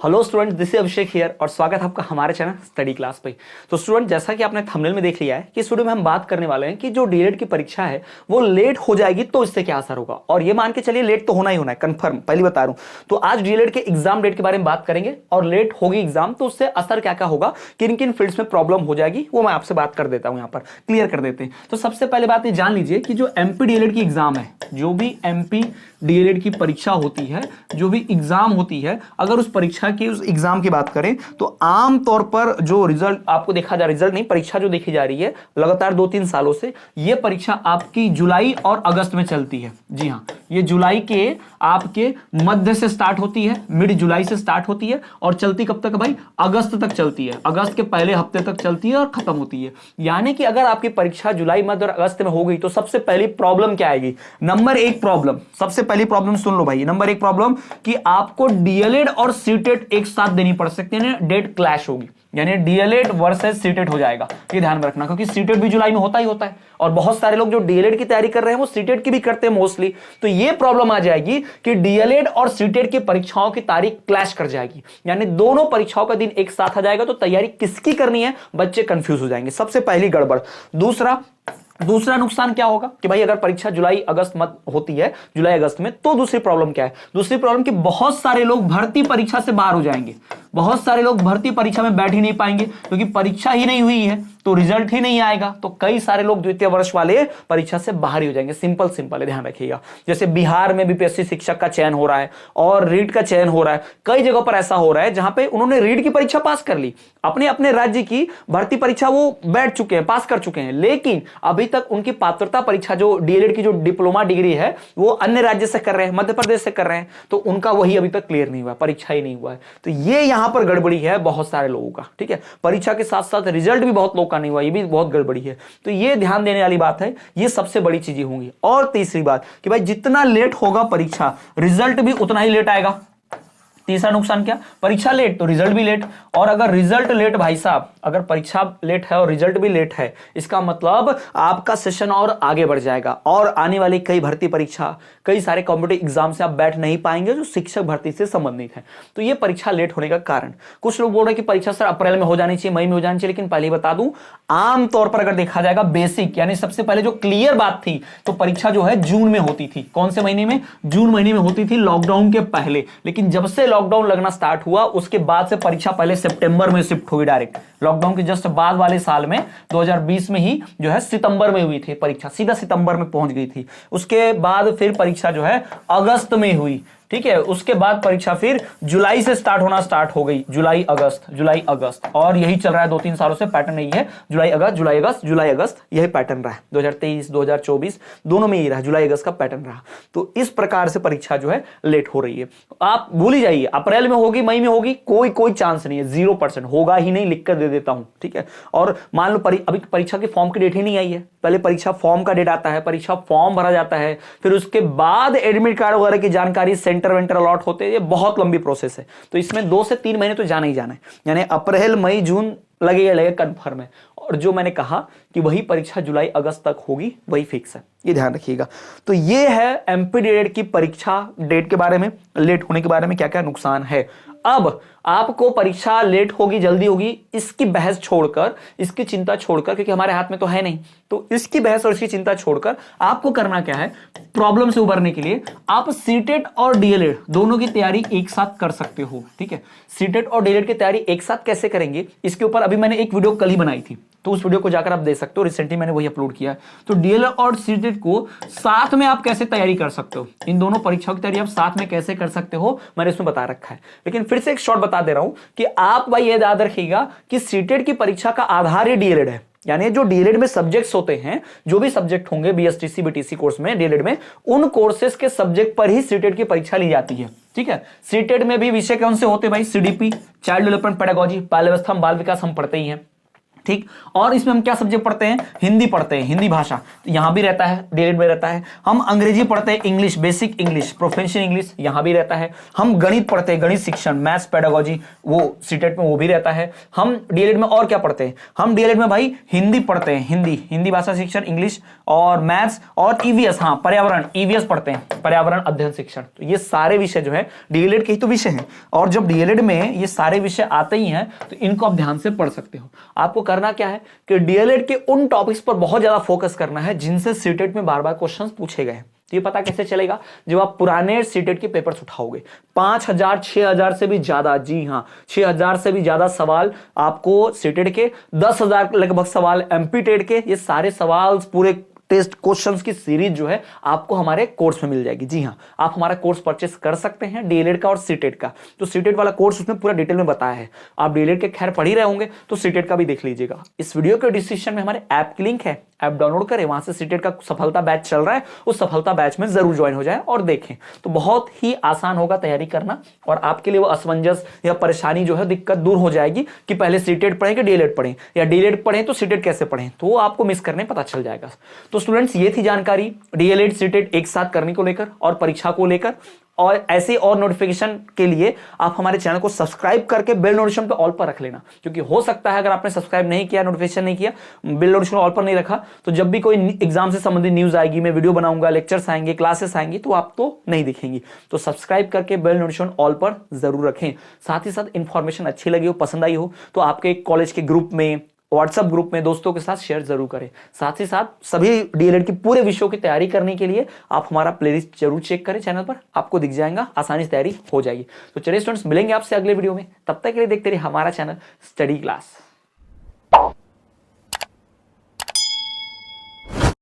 Hello student, this is Abhishek here और स्वागत है आपका हमारे चैनल स्टडी क्लास पे। तो स्टूडेंट, जैसा कि आपने थंबनेल में देख लिया है कि इस वीडियो में हम बात करने वाले हैं कि जो डीएलएड की परीक्षा है वो लेट हो जाएगी तो इससे क्या असर होगा। और ये मान के चलिए लेट तो होना ही होना है, कंफर्म, पहले बता रहा हूं। तो आज डीएलएड के एग्जाम डेट के बारे में बात करेंगे और लेट होगी एग्जाम तो उससे असर क्या क्या होगा, किन किन फील्ड्स में प्रॉब्लम हो जाएगी, वो मैं आपसे बात कर देता हूं, यहाँ पर क्लियर कर देते हैं। तो सबसे पहले बात ये जान लीजिए कि जो एमपी डीएलएड की एग्जाम है, जो भी एमपी डीएलएड की परीक्षा होती है, जो भी एग्जाम होती है, अगर उस परीक्षा की उस एग्जाम की बात करें तो आम तौर पर जो रिजल्ट आपको देखा जा, रिजल्ट नहीं, परीक्षा जो देखी जा रही है लगातार 2-3 सालों से, ये परीक्षा आपकी जुलाई और अगस्त में चलती है। जी हाँ, ये जुलाई के आपके मध्य से स्टार्ट होती है, मिड जुलाई से स्टार्ट होती है और चलती कब तक भाई? अगस्त तक चलती है। अगस्त के पहले हफ्ते तक चलती है और खत्म होती है। यानी कि अगर आपकी परीक्षा जुलाई मध्य और अगस्त में हो गई तो सबसे पहली प्रॉब्लम क्या आएगी? नंबर 1 प्रॉब्लम, सबसे पहली प्रॉब्लम सुन लो भाई, नंबर 1 प्रॉब्लम कि आपको डीएलएड और सीटेट एक साथ देनी पड़ सकती है, डेट क्लैश होगी, यानी डीएलएड वर्सेस सीटेट हो जाएगा। ये ध्यान में रखना, क्योंकि सीटेट भी जुलाई में होता ही होता है और बहुत सारे लोग जो डीएलएड की तैयारी कर रहे हैं वो सीटेट की भी करते हैं मोस्टली। तो ये प्रॉब्लम आ जाएगी कि डीएलएड और सीटेट की परीक्षाओं की तारीख क्लैश कर जाएगी, यानी दोनों परीक्षाओं का दिन एक साथ आ जाएगा। तो तैयारी किसकी करनी है, बच्चे कंफ्यूज हो जाएंगे, सबसे पहली गड़बड़। दूसरा नुकसान क्या होगा कि भाई अगर परीक्षा जुलाई अगस्त मत होती है, जुलाई अगस्त में, तो दूसरी प्रॉब्लम क्या है? दूसरी प्रॉब्लम कि बहुत सारे लोग भर्ती परीक्षा से बाहर हो जाएंगे, बहुत सारे लोग भर्ती परीक्षा में बैठ ही नहीं पाएंगे क्योंकि परीक्षा ही नहीं हुई है तो रिजल्ट ही नहीं आएगा। तो कई सारे लोग द्वितीय वर्ष वाले परीक्षा से बाहर ही हो जाएंगे। सिंपल है, ध्यान रखिएगा। जैसे बिहार में बीपीएससी शिक्षक का चयन हो रहा है और रीट का चयन हो रहा है, कई जगहों पर ऐसा हो रहा है जहां पे उन्होंने रीट की परीक्षा पास कर ली, अपने अपने राज्य की भर्ती परीक्षा वो बैठ चुके हैं, पास कर चुके हैं, लेकिन अभी तक उनकी पात्रता परीक्षा जो डीएलएड की जो डिप्लोमा डिग्री है वो अन्य राज्य से कर रहे हैं, मध्य प्रदेश से कर रहे हैं, तो उनका वही अभी तक क्लियर नहीं हुआ, परीक्षा ही नहीं हुआ है। तो ये यहां पर गड़बड़ी है बहुत सारे लोगों का, ठीक है। परीक्षा के साथ साथ रिजल्ट भी बहुत लोगों का नहीं हुआ, ये भी बहुत गड़बड़ी है। तो ये ध्यान देने वाली बात है, ये सबसे बड़ी चीजें होंगी। और तीसरी बात कि भाई जितना लेट होगा परीक्षा, रिजल्ट भी उतना ही लेट आएगा। तीसरा नुकसान क्या? परीक्षा लेट तो रिजल्ट भी लेट, और अगर रिजल्ट लेट, भाई साहब अगर परीक्षा लेट है और रिजल्ट भी लेट है, इसका मतलब आपका सेशन और आगे बढ़ जाएगा और आने वाली कई भर्ती परीक्षा, कई सारे कॉम्पिटिटिव एग्जाम से आप बैठ नहीं पाएंगे जो शिक्षक भर्ती से संबंधित है। तो ये परीक्षा लेट होने का कारण। कुछ लोग बोल रहे हैं कि परीक्षा सर अप्रैल में हो जानी चाहिए, मई में हो जानी चाहिए, लेकिन पहले बता दूं, आमतौर पर अगर देखा जाएगा बेसिक, यानी सबसे पहले जो क्लियर बात थी, तो परीक्षा जो है जून में होती थी। कौन से महीने में? जून महीने में होती थी, लॉकडाउन के पहले। लेकिन जब से लॉकडाउन लगना स्टार्ट हुआ उसके बाद से परीक्षा पहले सितंबर में शिफ्ट हुई, डायरेक्ट लॉकडाउन के जस्ट बाद वाले साल में 2020 में ही जो है सितंबर में हुई थी परीक्षा, सीधा सितंबर में पहुंच गई थी। उसके बाद फिर परीक्षा जो है अगस्त में हुई, ठीक है। उसके बाद परीक्षा फिर जुलाई से स्टार्ट हो गई, जुलाई अगस्त, और यही चल रहा है 2-3 सालों से, पैटर्न यही है, जुलाई अगस्त, यही पैटर्न रहा है। 2023 2024 दोनों में यही रहा, जुलाई अगस्त का पैटर्न रहा। तो इस प्रकार से परीक्षा जो है लेट हो रही है। आप भूल ही जाइए, अप्रैल में होगी, मई में होगी, कोई चांस नहीं है, 0% होगा ही नहीं, लिख कर दे देता हूं, ठीक है। और मान लो अभी परीक्षा के फॉर्म की डेट ही नहीं आई है, पहले परीक्षा फॉर्म का डेट आता है, परीक्षा फॉर्म भरा जाता है, फिर उसके बाद एडमिट कार्ड वगैरह की जानकारी, सेंटर वेंटर अलॉट होते हैं, ये बहुत लंबी प्रोसेस है। तो इसमें 2 से 3 महीने तो जाना ही जाना है, यानी अप्रैल मई जून लगेगा कंफर्म है। और जो मैंने कहा कि वही परीक्षा जुलाई अगस्त तक होगी, वही फिक्स है, ये ध्यान रखिएगा। तो ये है एमपी डीएलएड की परीक्षा डेट के बारे में, लेट होने के बारे में क्या क्या नुकसान है। अब आपको परीक्षा लेट होगी जल्दी होगी इसकी बहस छोड़कर, इसकी चिंता छोड़कर, क्योंकि हमारे हाथ में तो है नहीं, तो इसकी बहस और इसकी चिंता छोड़कर आपको करना क्या है, प्रॉब्लम से उबरने के लिए आप सीटेट और डीएलएड दोनों की तैयारी एक साथ कर सकते हो, ठीक है। सीटेट और डीएलएड की तैयारी एक साथ कैसे करेंगे, इसके ऊपर अभी मैंने एक वीडियो कल ही बनाई थी, तो उस वीडियो को जाकर आप देख सकते हो, रिसेंटली मैंने वही अपलोड किया है। तो डीएलएड और सीटेट को साथ में आप कैसे तैयारी कर सकते हो, इन दोनों परीक्षाओं की तैयारी आप साथ में कैसे कर सकते हो, मैंने इसमें बता रखा है। लेकिन फिर से एक शॉर्ट बता दे रहा हूं कि आप भाई ये याद रखिएगा कि सीटेट की परीक्षा का आधार ही डीएलएड है, यानी जो डीएलएड में सब्जेक्ट्स होते हैं, जो भी सब्जेक्ट होंगे बीएसटीसी बीटीसी कोर्स में, डीएलएड में, उन कोर्सेज के सब्जेक्ट पर ही सीटेट की परीक्षा ली जाती है, ठीक है। सीटेट में भी विषय कौन से होते हैं भाई? सीडीपी, चाइल्ड डेवलपमेंट पेडागोजी, बाल व्यवस्था बाल विकास हम पढ़ते ही हैं, ठीक। और इसमें हम क्या सब्जेक्ट पढ़ते हैं, हिंदी पढ़ते हैं, हिंदी भाषा, तो यहां भी रहता है, डीएलएड में रहता है। हम अंग्रेजी पढ़ते हैं, English, basic English, professional English, यहां भी रहता है। हम गणित पढ़ते हैं, गणित शिक्षण, मैथ्स पेडागोजी, वो सीटेट में वो भी रहता है। हम डीएलएड में और क्या पढ़ते हैं, हम डीएलएड में भाई हिंदी पढ़ते हैं, हिंदी भाषा शिक्षण, इंग्लिश और मैथ्स और ईवीएस, हाँ पर्यावरण, ईवीएस पढ़ते हैं, पर्यावरण अध्ययन शिक्षण। तो ये सारे विषय जो है डीएलएड के ही तो विषय हैं। और जब डीएलएड में ये सारे विषय आते ही हैं तो इनको आप ध्यान से पढ़ सकते हो। आपको करना क्या है कि डीएलएड के उन टॉपिक्स पर बहुत ज्यादा फोकस करना है जिनसे सीटेट में बार बार क्वेश्चंस पूछे गए हैं। तो ये पता कैसे चलेगा, जब आप पुराने सीटेट के पेपर्स उठाओगे, 5000 6000 से भी ज्यादा, जी हाँ 6000 से भी ज्यादा सवाल आपको सीटेट के, 10,000 लगभग सवाल एमपी टेट के, ये सारे सवाल पूरे टेस्ट क्वेश्चंस की सीरीज जो है आपको हमारे कोर्स में मिल जाएगी। जी हाँ, आप हमारा कोर्स परचेस कर सकते हैं, डीएलएड का और सीटेट का। तो सीटेट वाला कोर्स उसमें पूरा डिटेल में बताया है। आप डीएलएड के खैर पढ़ ही रहे होंगे तो सीटेट का भी देख लीजिएगा। इस वीडियो के डिस्क्रिप्शन में हमारे ऐप की लिंक है, ऐप डाउनलोड करें, वहां से सीटेट का सफलता बैच चल रहा है, उस सफलता बैच में जरूर ज्वाइन हो जाए और देखें। तो बहुत ही आसान होगा तैयारी करना और आपके लिए वो असमंजस या परेशानी जो है, दिक्कत दूर हो जाएगी कि पहले सीटेट पढ़ें कि डीएलएड पढ़ें, या डीएलएड पढ़ें तो सीटेट कैसे पढ़ें, तो वो आपको मिस करने पता चल जाएगा। तो स्टूडेंट्स, ये थी जानकारी डीएलएड सीटेट एक साथ करने को लेकर और परीक्षा को लेकर। और ऐसे और नोटिफिकेशन के लिए आप हमारे चैनल को सब्सक्राइब करके बेल नोटिफिकेशन पे ऑल पर रख लेना, क्योंकि हो सकता है अगर आपने सब्सक्राइब नहीं किया, नोटिफिकेशन नहीं किया, बेल नोटिफिकेशन ऑल पर नहीं रखा, तो जब भी कोई एग्जाम से संबंधित न्यूज आएगी, मैं वीडियो बनाऊंगा, लेक्चर्स आएंगे, क्लासेस आएंगी, तो आपको नहीं दिखेंगी। तो सब्सक्राइब करके बेल नोटिफिकेशन ऑल पर जरूर रखें। साथ ही साथ इंफॉर्मेशन अच्छी लगी हो, पसंद आई हो, तो आपके कॉलेज के ग्रुप में, व्हाट्सएप ग्रुप में दोस्तों के साथ शेयर जरूर करें। साथ ही साथ सभी डीएलएड की पूरे विषयों की तैयारी करने के लिए आप हमारा प्लेलिस्ट जरूर चेक करें, चैनल पर आपको दिख जाएगा, आसानी से तैयारी हो जाएगी। तो चलिए स्टूडेंट्स, मिलेंगे आपसे अगले वीडियो में, तब तक के लिए देखते रहिए हमारा चैनल स्टडी क्लास।